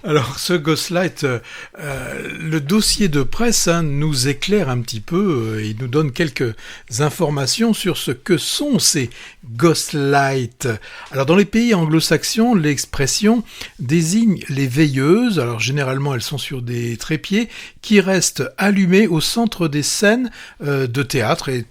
Alors, ce Ghostlight, le dossier de presse nous éclaire un petit peu et nous donne quelques informations sur ce que sont ces Ghostlights. Alors, dans les pays anglo-saxons, l'expression désigne les veilleuses. Alors, généralement, elles sont sur des trépieds qui restent allumés au centre des scènes de théâtre et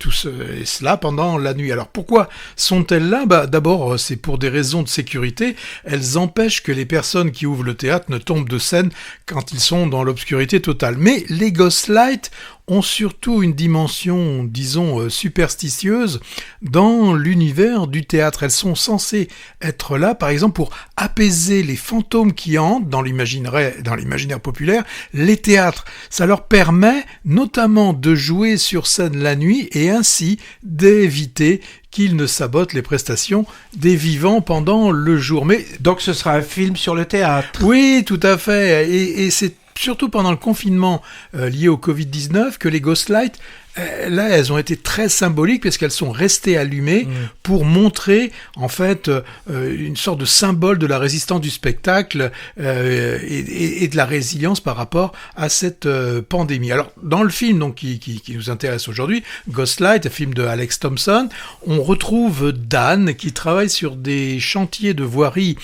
cela pendant la nuit. Alors, pourquoi sont-elles là ? D'abord, c'est pour des raisons de sécurité. Elles empêchent que les personnes qui ouvrent le théâtre ne tombent de scène quand ils sont dans l'obscurité totale. Mais les Ghostlights ont surtout une dimension, disons, superstitieuse dans l'univers du théâtre. Elles sont censées être là, par exemple, pour apaiser les fantômes qui hantent dans l'imaginaire populaire les théâtres. Ça leur permet notamment de jouer sur scène la nuit et ainsi d'éviter qu'ils ne sabotent les prestations des vivants pendant le jour. Mais donc ce sera un film sur le théâtre. Oui, tout à fait. Et c'est surtout pendant le confinement lié au Covid-19 que les Ghostlights, là, elles ont été très symboliques parce qu'elles sont restées allumées pour montrer, en fait, une sorte de symbole de la résistance du spectacle et de la résilience par rapport à cette pandémie. Alors, dans le film donc qui nous intéresse aujourd'hui, Ghostlight, un film de Alex Thompson, on retrouve Dan qui travaille sur des chantiers de voirie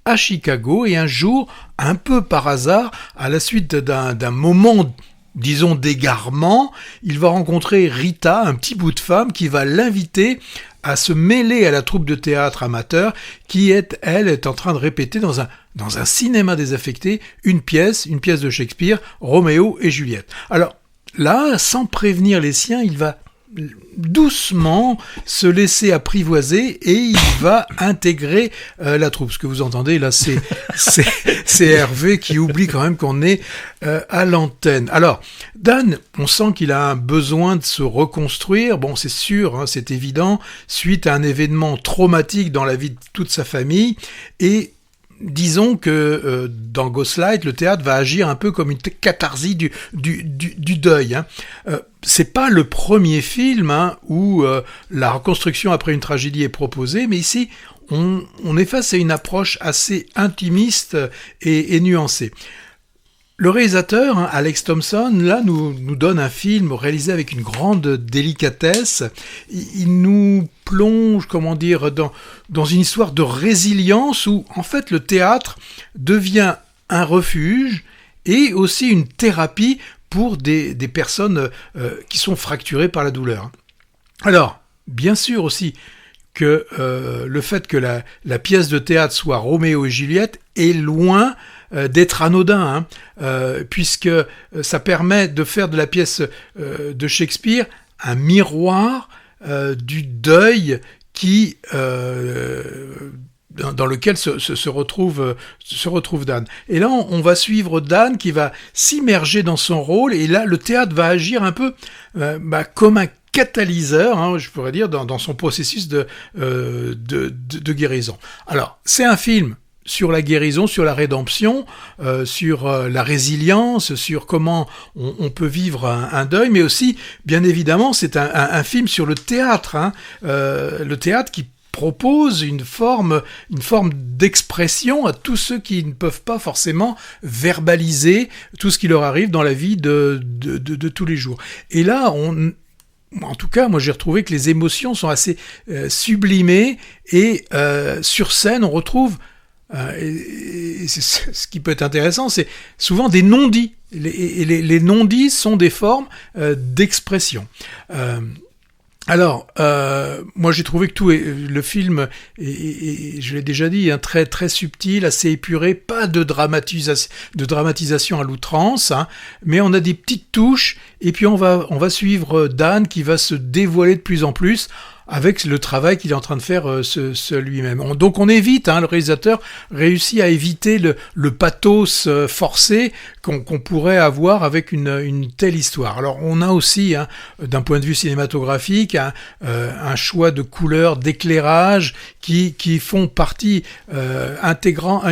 à Chicago et un jour, un peu par hasard, à la suite d'un moment, disons, d'égarement, il va rencontrer Rita, un petit bout de femme, qui va l'inviter à se mêler à la troupe de théâtre amateur qui est en train de répéter dans un cinéma désaffecté une pièce de Shakespeare, Roméo et Juliette. Alors là, sans prévenir les siens, il va doucement se laisser apprivoiser et il va intégrer la troupe. Ce que vous entendez là, c'est Hervé qui oublie quand même qu'on est à l'antenne. Alors, Dan, on sent qu'il a un besoin de se reconstruire. Bon, c'est sûr, c'est évident, suite à un événement traumatique dans la vie de toute sa famille. Et disons que dans Ghostlight, le théâtre va agir un peu comme une catharsis du deuil. C'est pas le premier film où la reconstruction après une tragédie est proposée, mais ici, on est face à une approche assez intimiste et nuancée. Le réalisateur, Alex Thompson, là, nous donne un film réalisé avec une grande délicatesse. Il nous plonge, dans une histoire de résilience où, en fait, le théâtre devient un refuge et aussi une thérapie pour des personnes qui sont fracturées par la douleur. Alors, bien sûr aussi que le fait que la pièce de théâtre soit Roméo et Juliette est loin d'être anodin, puisque ça permet de faire de la pièce de Shakespeare un miroir du deuil qui dans lequel se retrouve Dan. Et là, on va suivre Dan qui va s'immerger dans son rôle, et là, le théâtre va agir un peu comme un catalyseur, je pourrais dire, dans son processus de guérison. Alors, c'est un film sur la guérison, sur la rédemption, sur la résilience, sur comment on peut vivre un deuil, mais aussi, bien évidemment, c'est un film sur le théâtre, le théâtre qui propose une forme d'expression à tous ceux qui ne peuvent pas forcément verbaliser tout ce qui leur arrive dans la vie de tous les jours. Et là, en tout cas, moi j'ai retrouvé que les émotions sont assez sublimées et sur scène, on retrouve et c'est ce qui peut être intéressant, c'est souvent des non-dits. Les non-dits sont des formes d'expression. Alors, moi j'ai trouvé que le film est, je l'ai déjà dit, très très subtil, assez épuré, pas de dramatisation à l'outrance, mais on a des petites touches, et puis on va suivre Dan qui va se dévoiler de plus en plus avec le travail qu'il est en train de faire lui-même. Donc on évite, le réalisateur réussit à éviter le pathos forcé qu'on pourrait avoir avec une telle histoire. Alors on a aussi, hein, d'un point de vue cinématographique, un choix de couleurs, d'éclairage qui font partie intégrante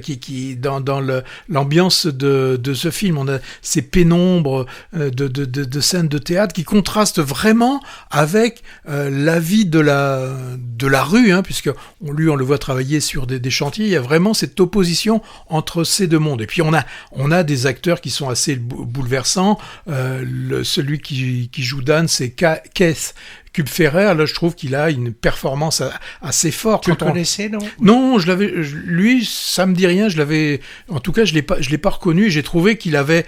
qui dans l'ambiance de ce film. On a ces pénombres de scènes de théâtre qui contrastent vraiment avec la vie de la rue, hein, puisque on le voit travailler sur des chantiers. Il y a vraiment cette opposition entre ces deux mondes. Et puis on a des acteurs qui sont assez bouleversants. Celui qui joue Dan, c'est Keith Kupferer, là je trouve qu'il a une performance assez forte. Tu le connaissais, non? Non, lui, ça me dit rien. En tout cas, je l'ai pas reconnu. J'ai trouvé qu'il avait,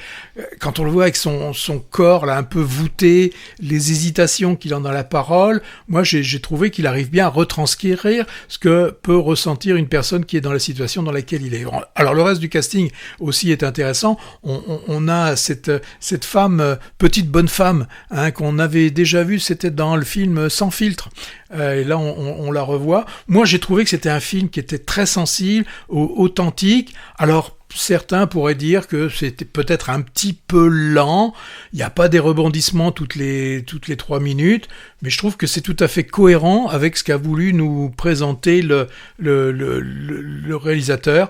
quand on le voit avec son corps là un peu voûté, les hésitations qu'il a dans la parole. Moi, j'ai trouvé qu'il arrive bien à retranscrire ce que peut ressentir une personne qui est dans la situation dans laquelle il est. Alors le reste du casting aussi est intéressant. On a cette femme, petite bonne femme, hein, qu'on avait déjà vue. C'était dans le film Sans filtre. Et là, on la revoit. Moi, j'ai trouvé que c'était un film qui était très sensible, authentique. Alors, certains pourraient dire que c'était peut-être un petit peu lent. Il n'y a pas des rebondissements toutes les 3 minutes. Mais je trouve que c'est tout à fait cohérent avec ce qu'a voulu nous présenter le réalisateur.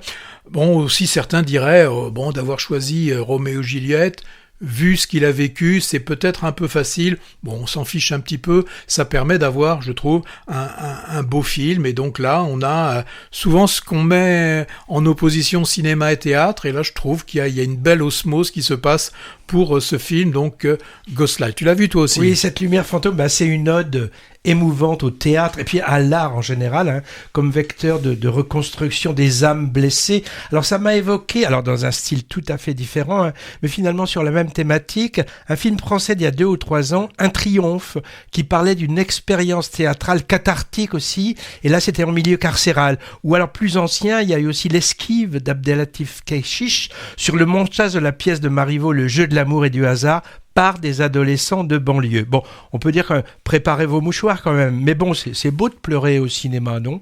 Bon, aussi, certains diraient, d'avoir choisi Roméo et Juliette, vu ce qu'il a vécu, c'est peut-être un peu facile. Bon, on s'en fiche un petit peu. Ça permet d'avoir, je trouve, un beau film. Et donc là, on a souvent ce qu'on met en opposition cinéma et théâtre. Et là, je trouve qu'il y a une belle osmose qui se passe pour ce film, donc Ghostlight. Tu l'as vu toi aussi? Oui, cette lumière fantôme, c'est une ode émouvante au théâtre et puis à l'art en général, hein, comme vecteur de reconstruction des âmes blessées. Alors ça m'a évoqué, alors dans un style tout à fait différent, hein, mais finalement sur la même thématique, un film français d'il y a 2 ou 3 ans, Un Triomphe, qui parlait d'une expérience théâtrale cathartique aussi, et là c'était en milieu carcéral. Ou alors plus ancien, il y a eu aussi L'Esquive d'Abdelatif Kechiche sur le montage de la pièce de Marivaux, Le jeu de l'amour et du hasard, par des adolescents de banlieue. Bon, on peut dire que préparez vos mouchoirs quand même, mais bon, c'est beau de pleurer au cinéma, non?